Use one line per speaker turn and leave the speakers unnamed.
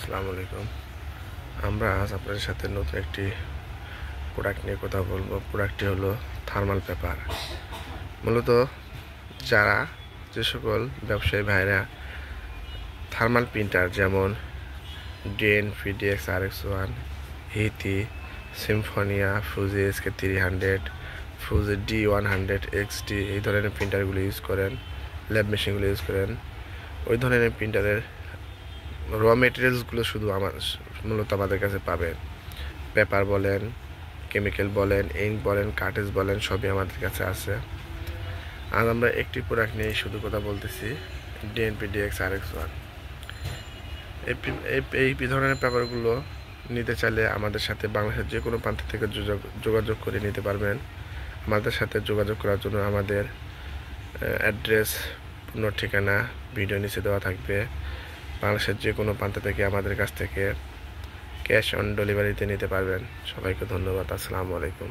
আসসালামু আলাইকুম। আমরা আজ আপনাদের সাথে নতুন একটি প্রোডাক্ট নিয়ে কথা বলবো। প্রোডাক্টটি হলো থার্মাল পেপার। মূলত যে সকল ব্যবসায়ী ভাইরা থার্মাল প্রিন্টার যেমন ডেন, পিডিএক্স, RX1, HiTi, Sinfonia, Fuji SK300, Fuji D100 XT এই ধরনের প্রিন্টারগুলো ইউজ করেন, ল্যাব মেশিনগুলো ইউজ করেন, ওই ধরনের প্রিন্টারের র মেটেরিয়ালসগুলো শুধু মূলত আমাদের কাছে পাবেন। পেপার বলেন, কেমিক্যাল বলেন, ইঙ্ক বলেন, কার্টেজ বলেন, সবই আমাদের কাছে আছে। আজ আমরা একটি প্রোডাক্ট নিয়ে শুধু কথা বলতেছি, DNPDX RX1। এই ধরনের পেপারগুলো নিতে চাইলে আমাদের সাথে বাংলাদেশের যে কোনো প্রান্ত থেকে যোগাযোগ করে নিতে পারবেন। আমাদের সাথে যোগাযোগ করার জন্য আমাদের অ্যাড্রেস, পূর্ণ ঠিকানা ভিডিও নিচে দেওয়া থাকবে। বাংলাদেশের যে কোনো প্রান্ত থেকে আমাদের কাছ থেকে ক্যাশ অন ডেলিভারিতে নিতে পারবেন। সবাইকে ধন্যবাদ। আসসালামু আলাইকুম।